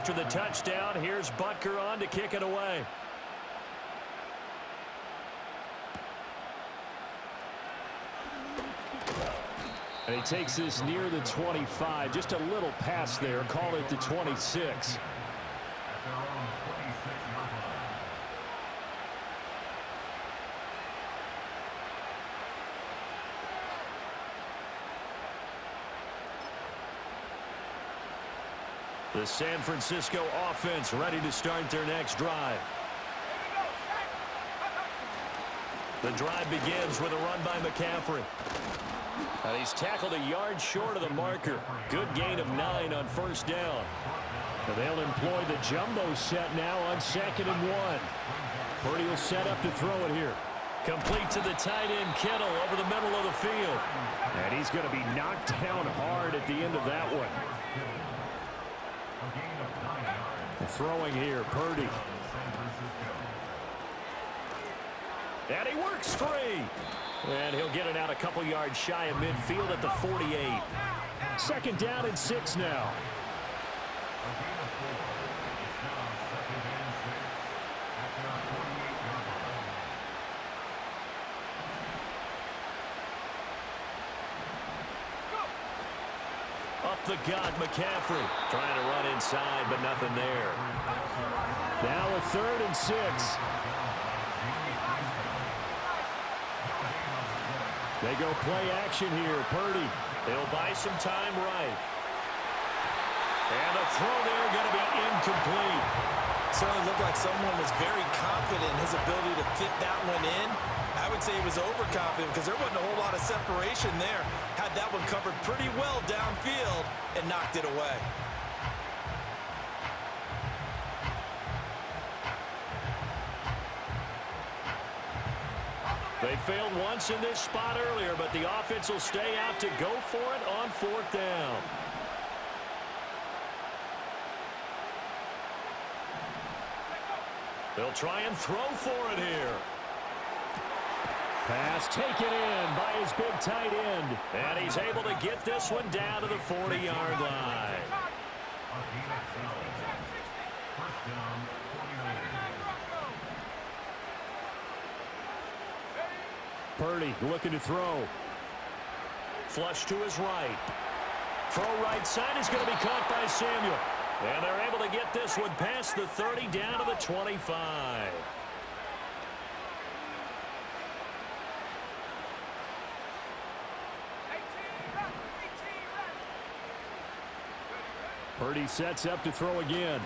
After the touchdown, here's Butker on to kick it away. And he takes this near the 25. Just a little pass there. Call it the 26. The San Francisco offense ready to start their next drive. The drive begins with a run by McCaffrey. And he's tackled a yard short of the marker. Good gain of 9 on first down. And they'll employ the jumbo set now on 2nd and 1. Purdy will set up to throw it here. Complete to the tight end Kittle over the middle of the field. And he's going to be knocked down hard at the end of that one. Throwing here, Purdy. And he works free. And he'll get it out a couple yards shy of midfield at the 48. 2nd down and 6 now. Up the gut, McCaffrey. Trying to run inside, but nothing there. Now a 3rd and 6. They go play action here. Purdy. They'll buy some time right. And the throw there going to be incomplete. Certainly looked like someone was very confident in his ability to fit that one in. I would say he was overconfident because there wasn't a whole lot of separation there. Had that one covered pretty well downfield and knocked it away. They failed once in this spot earlier, but the offense will stay out to go for it on 4th down. They'll try and throw for it here. Pass taken in by his big tight end. And he's able to get this one down to the 40-yard line. Purdy looking to throw. Flush to his right. Throw right side is going to be caught by Samuel. And they're able to get this one past the 30 down to the 25. Purdy sets up to throw again.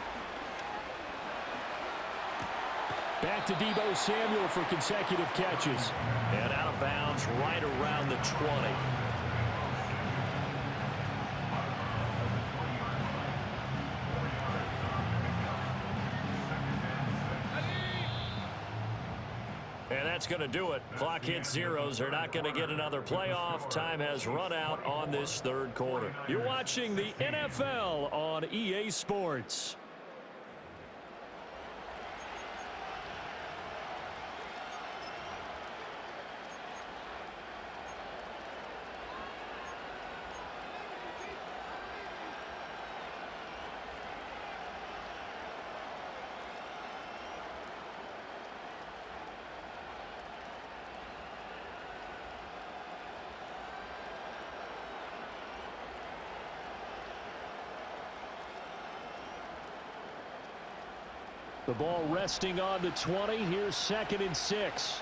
Back to Deebo Samuel for consecutive catches. And out of bounds right around the 20. And that's going to do it. Clock hits zeros. They're not going to get another playoff. Time has run out on this 3rd quarter. You're watching the NFL on EA Sports. The ball resting on the 20. Here's 2nd and 6.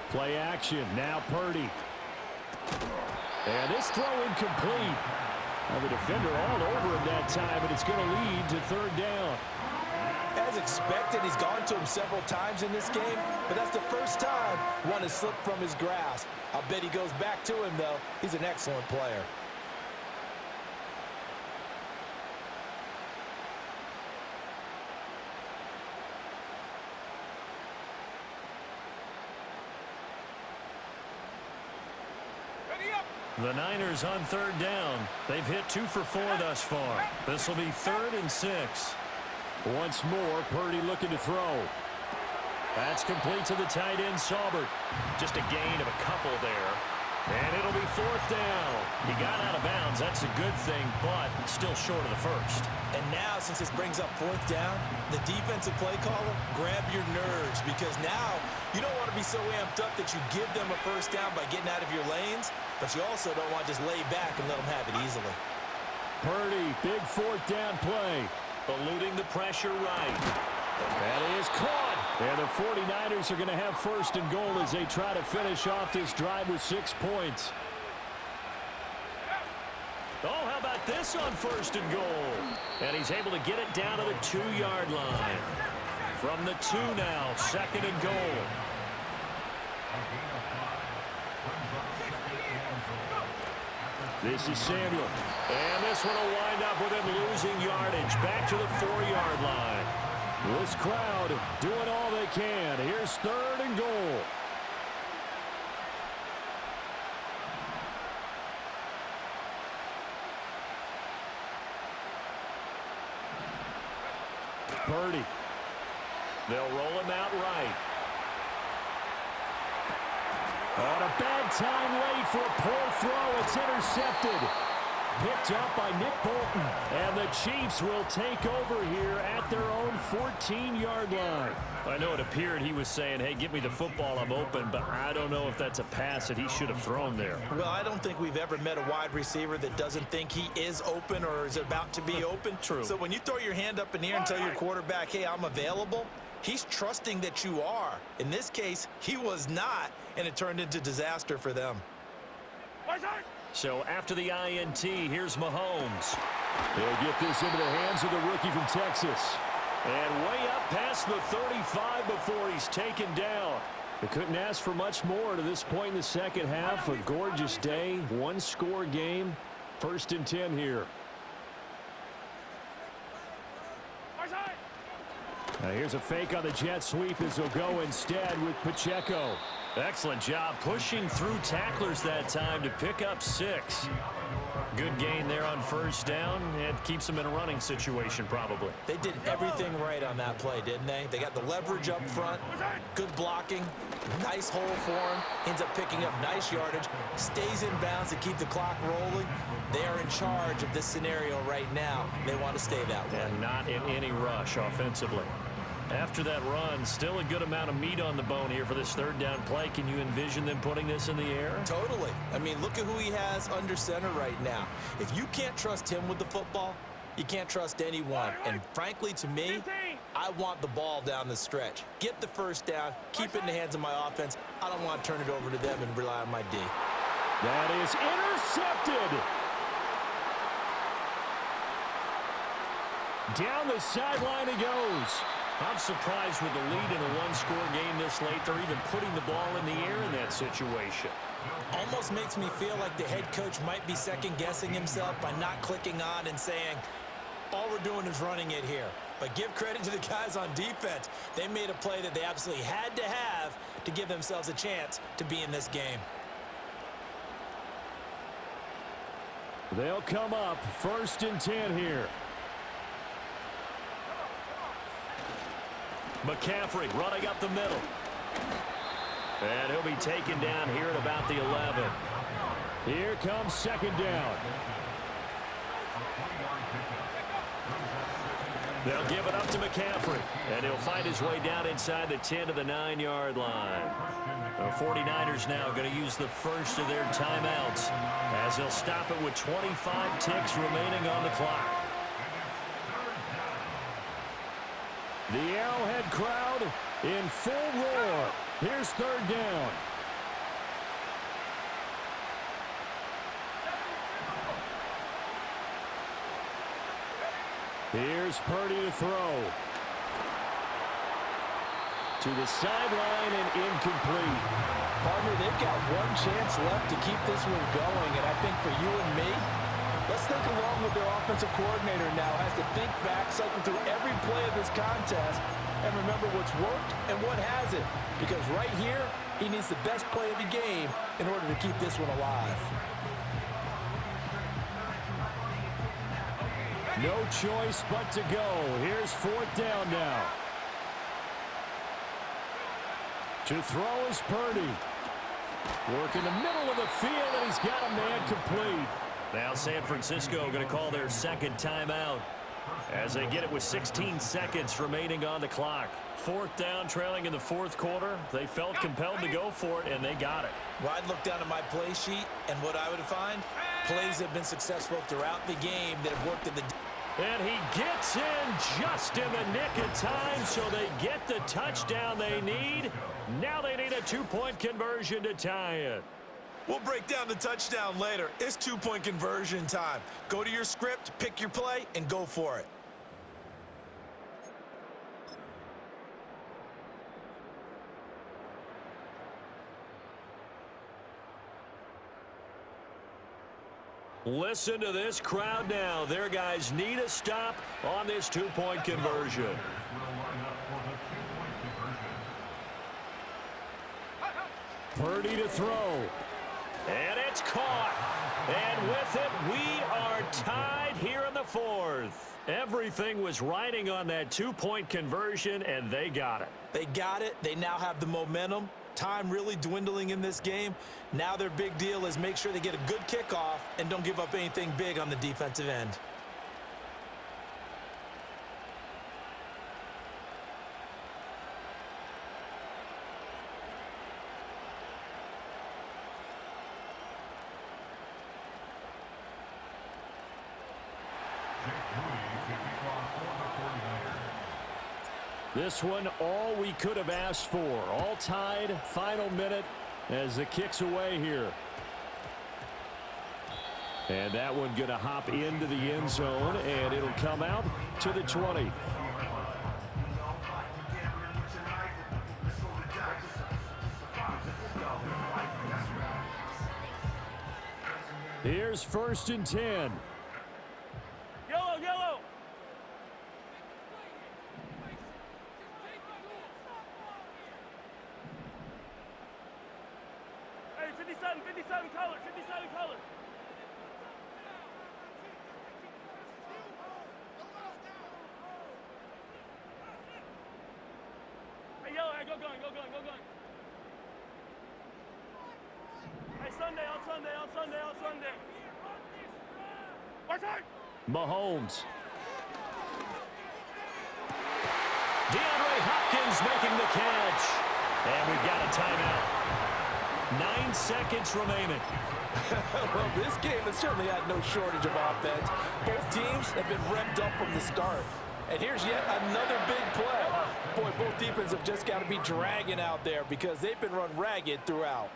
Play action. Now Purdy. And this throw incomplete. Well, the defender all over him that time, and it's going to lead to 3rd down. As expected, he's gone to him several times in this game, but that's the first time one has slipped from his grasp. I'll bet he goes back to him, though. He's an excellent player. The Niners on 3rd down. They've hit 2 for 4 thus far. This will be 3rd and 6. Once more, Purdy looking to throw. That's complete to the tight end, Saubert. Just a gain of a couple there. And it'll be fourth down. He got out of bounds. That's a good thing, but still short of the first. And now, since this brings up fourth down, the defensive play caller, grab your nerves, because now you don't want to be so amped up that you give them a first down by getting out of your lanes, but you also don't want to just lay back and let them have it easily. Purdy, big fourth down play. Eluding the pressure right. That is caught. And the 49ers are going to have first and goal as they try to finish off this drive with 6 points. Oh, how about this on first and goal? And he's able to get it down to the 2-yard line. From the 2 now, second and goal. This is Samuel. And this one will wind up with him losing yardage. Back to the 4-yard line. This crowd doing all they can. Here's third and goal. Purdy. They'll roll him out right. On a bad time late for a poor throw. It's intercepted. Picked up by Nick Bolton. And the Chiefs will take over here at their own 14-yard line. I know it appeared he was saying, hey, give me the football, I'm open, but I don't know if that's a pass that he should have thrown there. Well, I don't think we've ever met a wide receiver that doesn't think he is open or is about to be open. True. So when you throw your hand up in the air and tell your quarterback, hey, I'm available, he's trusting that you are. In this case, he was not, and it turned into disaster for them. So after the INT, here's Mahomes. He'll get this into the hands of the rookie from Texas. And way up past the 35 before he's taken down. They couldn't ask for much more to this point in the second half. A gorgeous day, one-score game. First and 10 here. Now here's a fake on the jet sweep as he'll go instead with Pacheco. Excellent job pushing through tacklers that time to pick up 6. Good gain there on first down. It keeps them in a running situation probably. They did everything right on that play, didn't they? They got the leverage up front, good blocking, nice hole for him, ends up picking up nice yardage, stays in bounds to keep the clock rolling. They are in charge of this scenario right now. They want to stay that way. And not in any rush offensively. After that run, still a good amount of meat on the bone here for this third down play. Can you envision them putting this in the air? Totally. I mean, look at who he has under center right now. If you can't trust him with the football, you can't trust anyone. And frankly, to me, I want the ball down the stretch. Get the first down, keep it in the hands of my offense. I don't want to turn it over to them and rely on my D. That is intercepted. Down the sideline he goes. I'm surprised with the lead in a one-score game this late. They're even putting the ball in the air in that situation. Almost makes me feel like the head coach might be second-guessing himself by not clicking on and saying, all we're doing is running it here. But give credit to the guys on defense. They made a play that they absolutely had to have to give themselves a chance to be in this game. They'll come up first and 10 here. McCaffrey running up the middle. And he'll be taken down here at about the 11. Here comes second down. They'll give it up to McCaffrey. And he'll find his way down inside the 10 to the 9-yard line. The 49ers now going to use the first of their timeouts as they'll stop it with 25 ticks remaining on the clock. The Arrowhead crowd in full roar. Here's third down. Here's Purdy to throw. To the sideline and incomplete. Partner, they've got one chance left to keep this one going, and I think for you and me, let's think along with their offensive coordinator now. Has to think back, cycle through every play of this contest, and remember what's worked and what hasn't. Because right here, he needs the best play of the game in order to keep this one alive. No choice but to go. Here's fourth down now. To throw is Purdy. Working the middle of the field, and he's got a man complete. Now San Francisco going to call their second timeout as they get it with 16 seconds remaining on the clock. Fourth down, trailing in the fourth quarter. They felt compelled to go for it, and they got it. Well, I'd look down at my play sheet, and what I would find, plays have been successful throughout the game that have worked in the... And he gets in just in the nick of time, so they get the touchdown they need. Now they need a two-point conversion to tie it. We'll break down the touchdown later. It's two-point conversion time. Go to your script, pick your play, and go for it. Listen to this crowd now. Their guys need a stop on this two-point conversion. Purdy to throw. And it's caught. And with it, we are tied here in the fourth. Everything was riding on that two-point conversion, and they got it. They got it. They now have the momentum. Time really dwindling in this game. Now their big deal is make sure they get a good kickoff and don't give up anything big on the defensive end. This one, all we could have asked for. All tied, final minute as the kick's away here. And that one going to hop into the end zone, and it'll come out to the 20. Here's 1st and 10. Yellow, yellow. Hey, 57 color, 57 color. Hey, yellow, hey, go gun. Hey, Sunday. Watch out! Mahomes. DeAndre Hopkins making the catch. And we've got a timeout. 9 seconds remaining. Well, this game has certainly had no shortage of offense. Both teams have been revved up from the start. And here's yet another big play. Boy, both defenses have just got to be dragging out there because they've been run ragged throughout.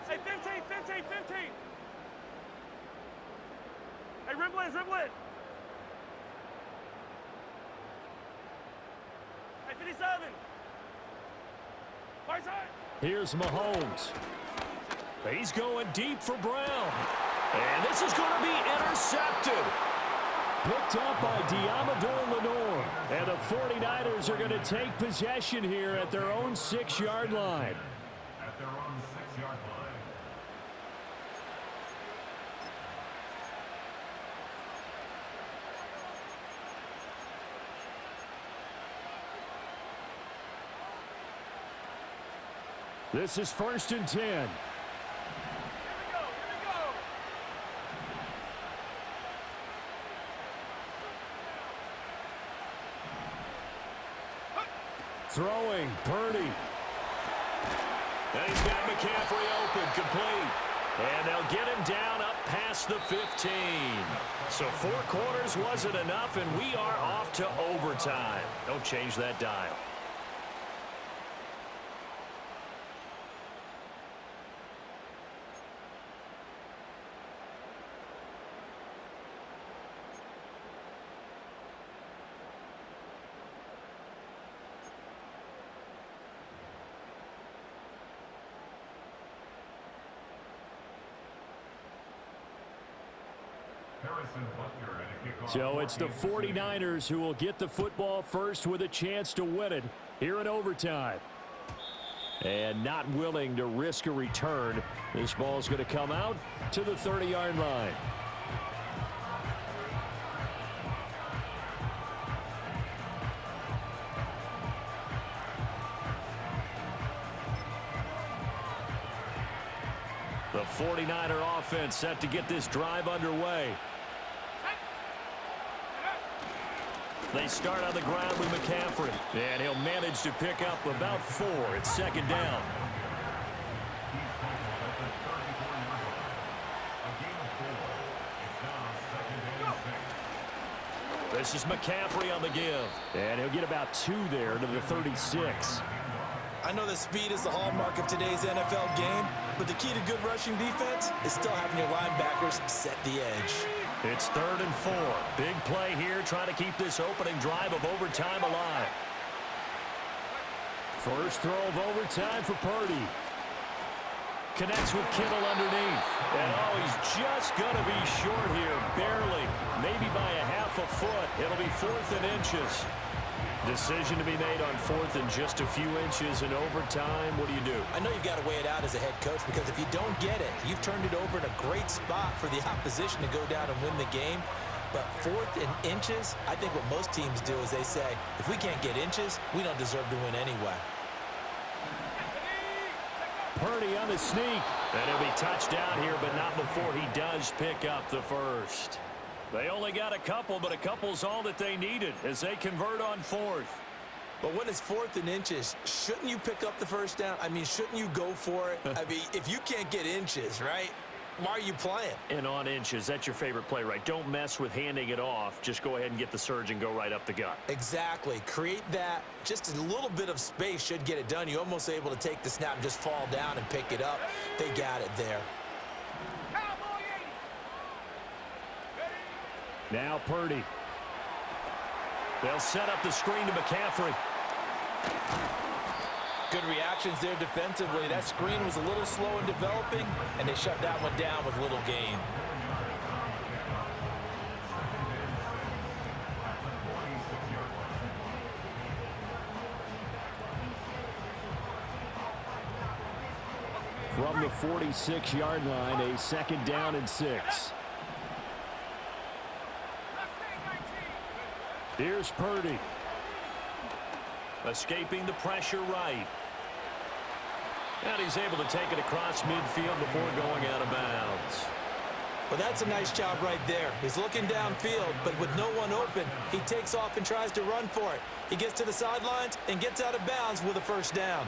Hey, 15. Hey, dribble it. Hey, 57. Right side. Here's Mahomes. He's going deep for Brown. And this is going to be intercepted. Picked up by Diamador Lenore. And the 49ers are going to take possession here at their own 6-yard line. This is 1st and 10. Here we go. Throwing, Purdy. And he's got McCaffrey open, complete. And they'll get him down up past the 15. So 4 quarters wasn't enough, and we are off to overtime. Don't change that dial. So it's the 49ers who will get the football first with a chance to win it here in overtime. And not willing to risk a return. This ball's going to come out to the 30-yard line. The 49er offense set to get this drive underway. They start on the ground with McCaffrey. And he'll manage to pick up about 4. It's second down. This is McCaffrey on the give. And he'll get about 2 there to the 36. I know that speed is the hallmark of today's NFL game, but the key to good rushing defense is still having your linebackers set the edge. It's 3rd and 4. Big play here, trying to keep this opening drive of overtime alive. First throw of overtime for Purdy. Connects with Kittle underneath. And he's just going to be short here, barely. Maybe by a half a foot. It'll be 4th and inches. Decision to be made on 4th and just a few inches in overtime. What do you do? I know you've got to weigh it out as a head coach, because if you don't get it, you've turned it over in a great spot for the opposition to go down and win the game. But 4th and inches, I think what most teams do is they say, if we can't get inches, we don't deserve to win anyway. Purdy on the sneak. And he'll be touched down here, but not before he does pick up the first. They only got a couple, but a couple's all that they needed as they convert on 4th. But when it's 4th and inches, shouldn't you pick up the first down? I mean, shouldn't you go for it? I mean, if you can't get inches, right, why are you playing? And on inches, that's your favorite play, right? Don't mess with handing it off. Just go ahead and get the surge and go right up the gut. Exactly. Create that. Just a little bit of space should get it done. You're almost able to take the snap and just fall down and pick it up. They got it there. Now Purdy. They'll set up the screen to McCaffrey. Good reactions there defensively. That screen was a little slow in developing, and they shut that one down with little gain. From the 46-yard line, a 2nd down and 6. Here's Purdy. Escaping the pressure right. And he's able to take it across midfield before going out of bounds. Well, that's a nice job right there. He's looking downfield, but with no one open, he takes off and tries to run for it. He gets to the sidelines and gets out of bounds with a first down.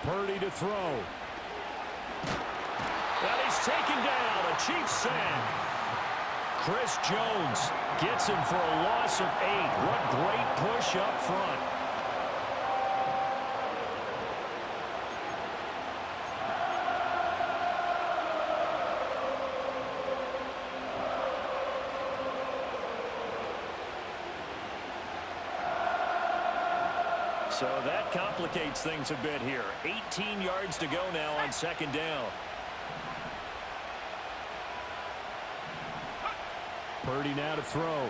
Purdy to throw. And he's taken down. A Chiefs sack. Chris Jones gets him for a loss of 8. What great push up front. So that complicates things a bit here. 18 yards to go now on 2nd down. Purdy now to throw.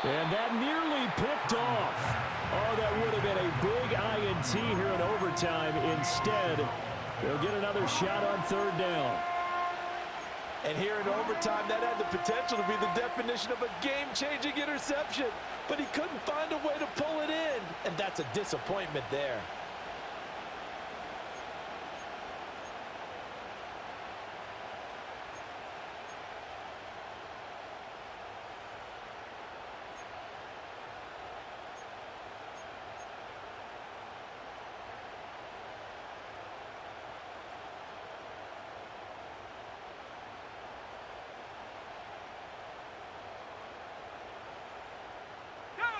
And that nearly picked off. Oh, that would have been a big INT here in overtime. Instead, they'll get another shot on 3rd down. And here in overtime, that had the potential to be the definition of a game-changing interception. But he couldn't find a way to pull it in. And that's a disappointment there.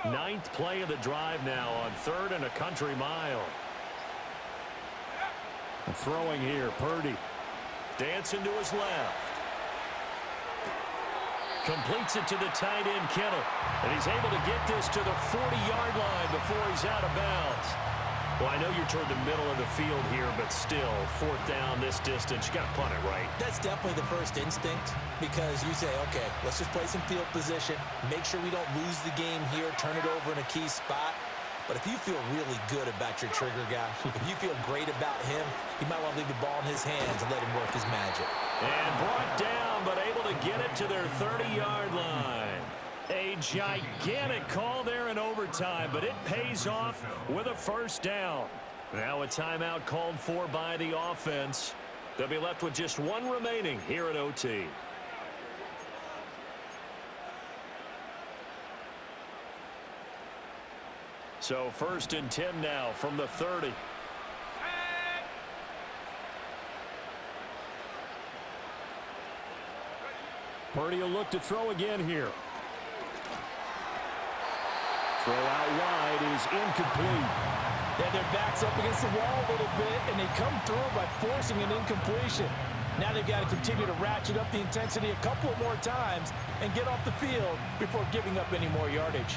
Ninth play of the drive now on 3rd and a country mile. Throwing here, Purdy. Dancing to his left. Completes it to the tight end, Kittle. And he's able to get this to the 40-yard line before he's out of bounds. Well, I know you're toward the middle of the field here, but still, 4th down this distance, you got to punt it, right? That's definitely the first instinct, because you say, okay, let's just play some field position, make sure we don't lose the game here, turn it over in a key spot. But if you feel really good about your trigger guy, if you feel great about him, you might want to leave the ball in his hands and let him work his magic. And brought down, but able to get it to their 30-yard line. A gigantic call there in overtime, but it pays off with a first down. Now a timeout called for by the offense. They'll be left with just one remaining here at OT. So 1st and 10 now from the 30. Purdy will look to throw again here. Throw out wide is incomplete. Yeah, their back's up against the wall a little bit, and they come through by forcing an incompletion. Now they've got to continue to ratchet up the intensity a couple more times and get off the field before giving up any more yardage.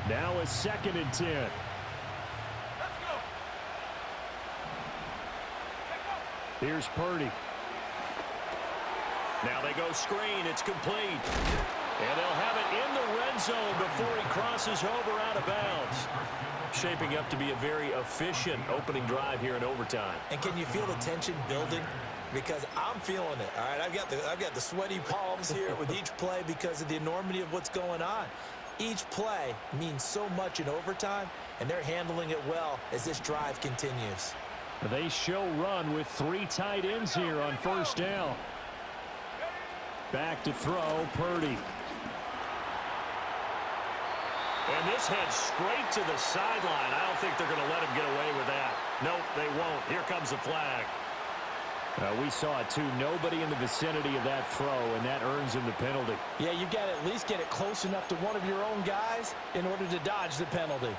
Now a 2nd and 10. Let's go. Here's Purdy. Now they go screen. It's complete. And they'll have it in the red zone before he crosses over out of bounds. Shaping up to be a very efficient opening drive here in overtime. And can you feel the tension building? Because I'm feeling it. All right, I've got the sweaty palms here with each play because of the enormity of what's going on. Each play means so much in overtime, and they're handling it well as this drive continues. They show run with 3 tight ends here on 1st down. Back to throw, Purdy. And this heads straight to the sideline. I don't think they're going to let him get away with that. Nope, they won't. Here comes the flag. We saw it, too. Nobody in the vicinity of that throw, and that earns him the penalty. Yeah, you've got to at least get it close enough to one of your own guys in order to dodge the penalty.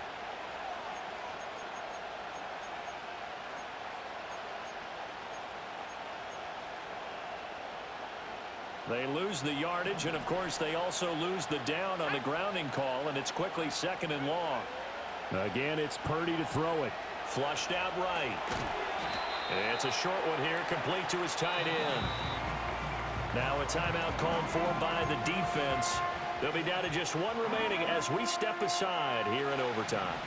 They lose the yardage, and, of course, they also lose the down on the grounding call, and it's quickly 2nd and long. Again, it's Purdy to throw it. Flushed out right. It's a short one here, complete to his tight end. Now a timeout called for by the defense. They'll be down to just one remaining as we step aside here in overtime.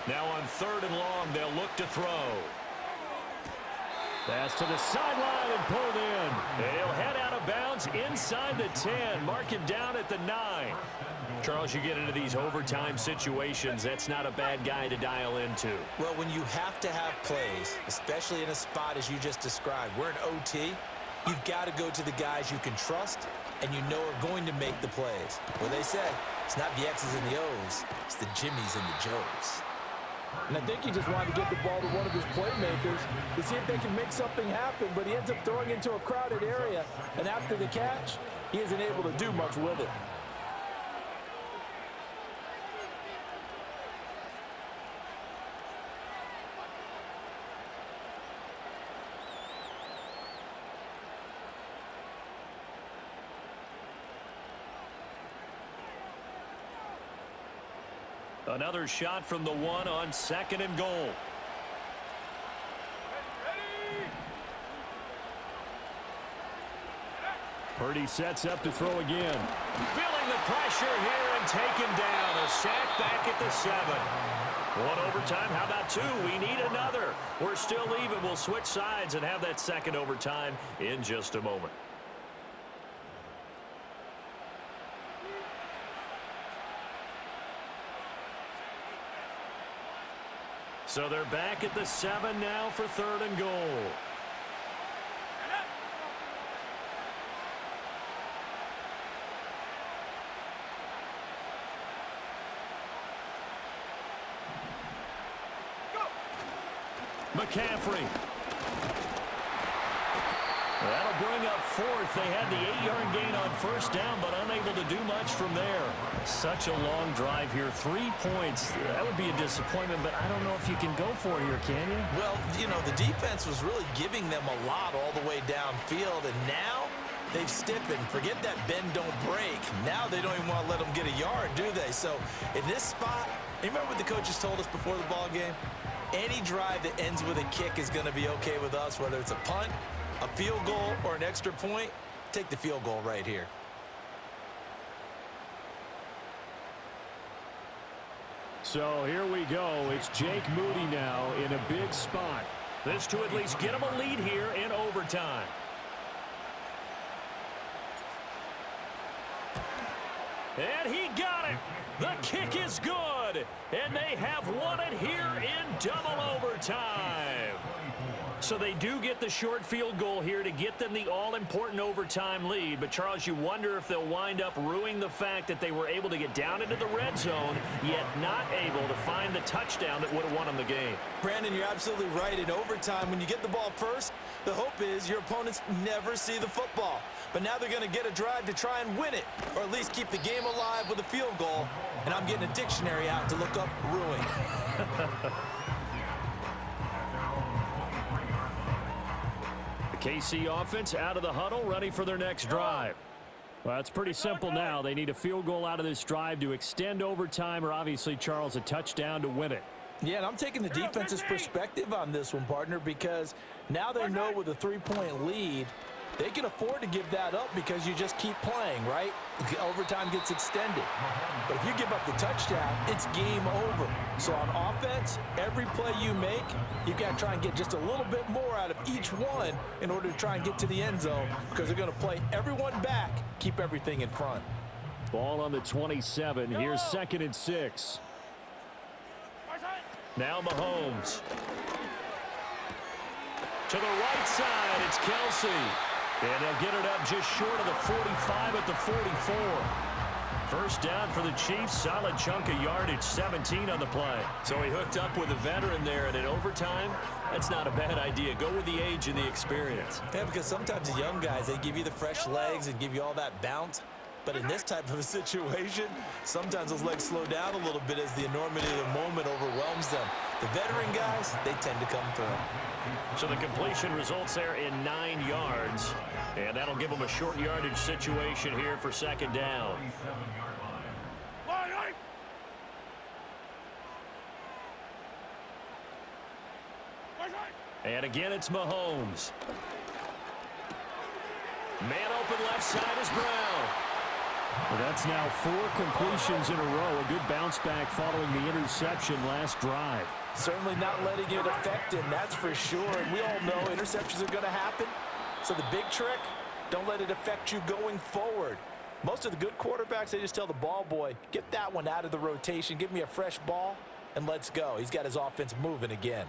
Now on 3rd and long, they'll look to throw. Pass to the sideline and pulled in. And he'll head out of bounds inside the 10. Mark him down at the 9. Charles, you get into these overtime situations, that's not a bad guy to dial into. Well, when you have to have plays, especially in a spot as you just described, we're in OT, you've got to go to the guys you can trust and you know are going to make the plays. Well, they said it's not the X's and the O's, it's the Jimmies and the Joes. And I think he just wanted to get the ball to one of his playmakers to see if they can make something happen, but he ends up throwing into a crowded area, and after the catch, he isn't able to do much with it. Another shot from the 1 on 2nd and goal. Purdy sets up to throw again. Feeling the pressure here and taken down. A sack back at the 7. One overtime. How about 2? We need another. We're still even. We'll switch sides and have that 2nd overtime in just a moment. So they're back at the 7 now for 3rd and goal. McCaffrey. That'll bring up 4th. They had the 8-yard gain on 1st down, but unable to do much from there. Such a long drive here. 3 points. That would be a disappointment, but I don't know if you can go for it here, can you? Well, you know, the defense was really giving them a lot all the way downfield, and now they've stiffened. Forget that bend, don't break. Now they don't even want to let them get a yard, do they? So in this spot, you remember what the coaches told us before the ball game? Any drive that ends with a kick is going to be okay with us, whether it's a punt, a field goal, or an extra point. Take the field goal right here. So here we go. It's Jake Moody now in a big spot. This to at least get him a lead here in overtime. And he got it. The kick is good. And they have won it here in double overtime. So they do get the short field goal here to get them the all-important overtime lead. But, Charles, you wonder if they'll wind up ruining the fact that they were able to get down into the red zone, yet not able to find the touchdown that would have won them the game. Brandon, you're absolutely right. In overtime, when you get the ball first, the hope is your opponents never see the football. But now they're going to get a drive to try and win it, or at least keep the game alive with a field goal. And I'm getting a dictionary out to look up ruin. KC offense out of the huddle, ready for their next drive. Well, it's pretty simple now. They need a field goal out of this drive to extend overtime, or obviously, Charles, a touchdown to win it. Yeah, and I'm taking the defense's perspective on this one, partner, because now they know with a 3-point lead, they can afford to give that up because you just keep playing, right? Overtime gets extended. But if you give up the touchdown, it's game over. So on offense, every play you make, you've got to try and get just a little bit more out of each one in order to try and get to the end zone, because they're going to play everyone back, keep everything in front. Ball on the 27. Here's 2nd and 6. Now Mahomes. To the right side, it's Kelsey. And they'll get it up just short of the 45 at the 44. First down for the Chiefs. Solid chunk of yardage, 17 on the play. So he hooked up with a veteran there, and in overtime, that's not a bad idea. Go with the age and the experience. Yeah, because sometimes the young guys, they give you the fresh legs and give you all that bounce. But in this type of a situation, sometimes those legs slow down a little bit as the enormity of the moment overwhelms them. The veteran guys, they tend to come through. So the completion results there in 9 yards. And that'll give them a short yardage situation here for 2nd down. And again, it's Mahomes. Man open left side is Brown. Well, that's now 4 completions in a row. A good bounce back following the interception last drive. Certainly not letting it affect him, that's for sure. And we all know interceptions are going to happen. So the big trick, don't let it affect you going forward. Most of the good quarterbacks, they just tell the ball boy, get that one out of the rotation, give me a fresh ball, and let's go. He's got his offense moving again.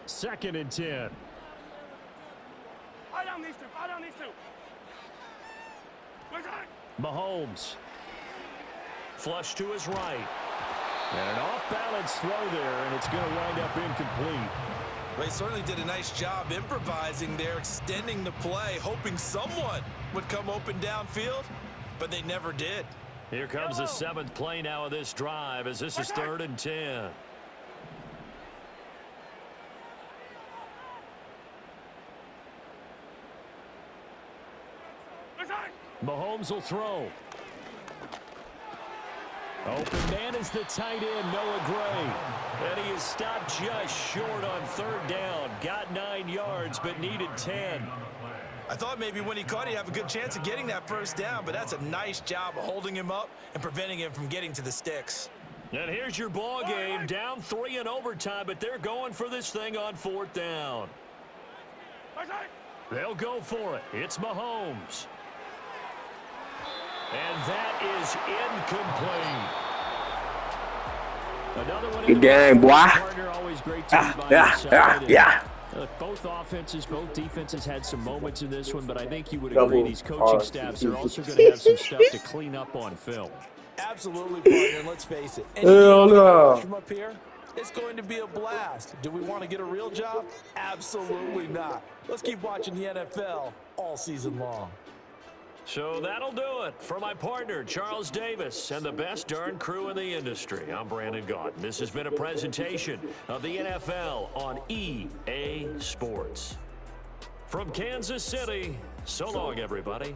Second and 10. Mahomes. Flush to his right. And an off-balance throw there, and it's going to wind up incomplete. Well, he certainly did a nice job improvising there, extending the play, hoping someone would come open downfield, but they never did. Here comes the 7th play now of this drive, as this is 3rd and 10. Mahomes will throw. Open man is the tight end, Noah Gray. And he is stopped just short on 3rd down. Got 9 yards, but needed 10. I thought maybe when he caught it, he'd have a good chance of getting that first down, but that's a nice job of holding him up and preventing him from getting to the sticks. And here's your ball game, down 3 in overtime, but they're going for this thing on 4th down. They'll go for it. It's Mahomes. And that is incomplete. Another one. Good game, boy. Partner, always great to be by your side. Yeah. Both offenses, both defenses had some moments in this one, but I think you would agree these coaching staffs are also going to have some stuff to clean up on film. Absolutely, partner, and let's face it. From up here, it's going to be a blast. Do we want to get a real job? Absolutely not. Let's keep watching the NFL all season long. So that'll do it for my partner, Charles Davis, and the best darn crew in the industry. I'm Brandon Gaunt. This has been a presentation of the NFL on EA Sports. From Kansas City, so long, everybody.